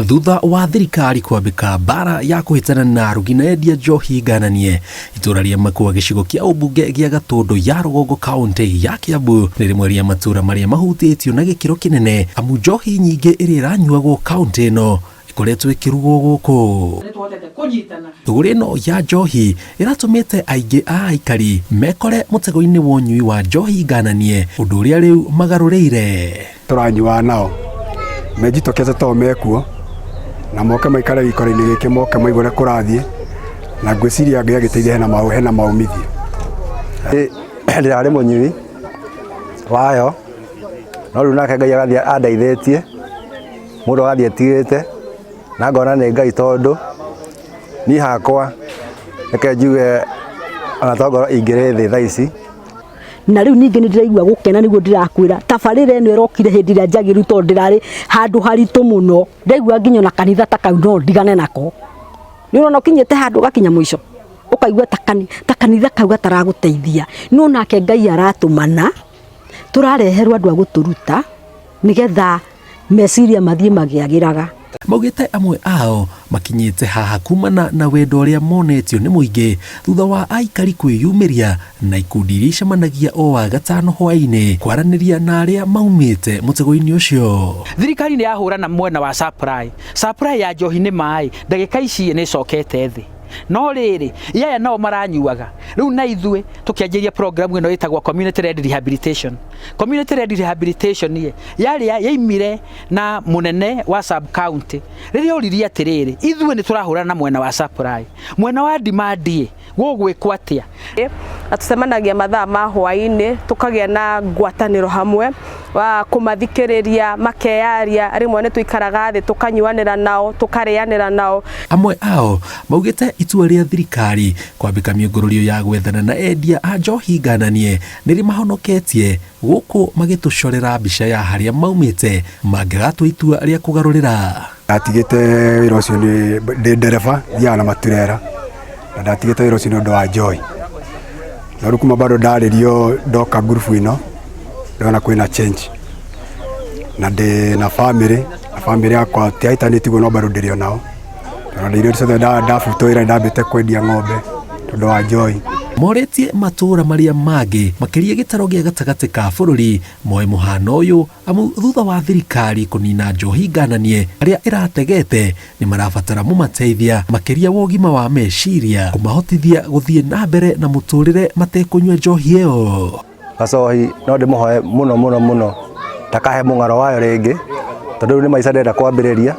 Thutha wa thirikari kwambika bara ya kuhitana na Rugina Endia njohi ngananie, itura ria Makua gicigo kia ubunge gia Gatundu ya Rugongo kaunti ya Kiambu ni rimwe ria matura maria mahutitio na gikiro kinene, amu njohi nyingi iri iranyuagwo kaunti ino ikoretwo ikirugwo guku. Thuguri ino ya njohi iratumite aingi a aikari mekore mutego-ini wa unyui wa njohi ngananie, undu uria riu magaruriire. Turanyua nao mejitokeze to mekuo na moke maikare gikore-ini giki moke maigure kurathie na ngwiciria Ngai agiteithia hena maumithio. Ndirari munyui wayo no riu nake Ngai agathie andeithĩtie mundu agathie tigite na ngona ni Ngai tondu ni hakwa reke njuge ona tongoro ingire thi thaici na riu ningi ndiraigua gukena niguo ndirakwira tabarire eno irokire hindi ria njagiru to ndirari handu haritu muno ndaigua nginya na kanitha ta kau no ndigane nako ni urona kinyete handu gakinya mwisho ukaigua ta kanitha kau gataraguteithia no nake Ngai aratumana turareherwa andu aguturuta nigetha meciria mathie magiagiraga. Maugite amwe ao makinyite haha kumana na wendo uria monetio ni muingi thutha wa aikari kwiyumiria na ikundi iria icemanagia o wa gatano hwaini kwaraniria na aria maumite mutego-ini ucio. Thirikari ni yahura na mwena wa supply ya njohi ni mai ndagika ici ni cokete thi no riri yaya nao maranyuaga riu na ithue tukianjiria program ino itagwa community led rehabilitation ye yari yaimire na munene wa sub county riri uriria atiriri ithue ni turahura na mwena wa supply mwena wa demand gugwikwa atia atusemanagia mathaa ma hwaini tukagia na ngwataniro hamwe wa kumathikiriria makeyaria rimwe ni tuikaraga thi tukanyuanira nao tukarianira nao. Amwe ao maugite itua ria thirikari kwambika miungururio ya gwethana na endia a njohi ngananie niri mahonoketie guku magitucorera mbica ya haria maumite mangigatwa itua ria kugarurira. Ndatigite wira ucio ni ndereba thia na maturera na ndatigite wira ucio ni undu wa njohi na rukuma bado ndaririo ndoka ngurubu ino ndona kwina change na ndi na family yakwa tiaitanĩtiguo no bado ndirio nao na ndirio ciothe ndabuto ira ndambite kwendia ng'ombe tondu wa njohi. Moretie matura maria mangi makiria gitaro gia gatagati ka bururi moe muhano uyu amu thutha wa thirikari kunina njohi ngananie aria irategete ni marabatara mumateithia makiria wa ugima wa meciria kumahotithia guthie na mbere na muturire matekunywa njohi iyo. Gacohi no ndimuhoe muno takahe mung'aro wayo ringi tondu ni maica ndenda kwambiriria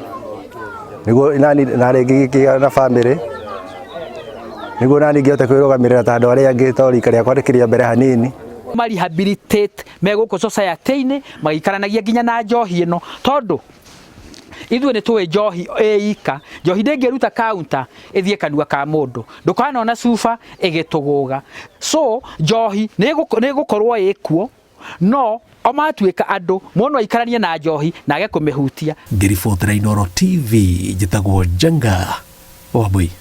niguo nani na ringi gikia na family niguo nani ngiote kwirugamirira ta andu aria angi to rika riakwa rikiria mbere hanini marehabilitate meguko society-ini magikaranagia nginya na njohi ino tondu ithue ni tuwe njohi eika njohi ndingiruta counter ithie kanua ka mundu ndukanona cuba igituguga so njohi ni gukorwo ikuo no omatuika andu muno aikarania na njohi na age kumihutia. Ngiribotera Inooro TV njitagwo Njenga Wambui.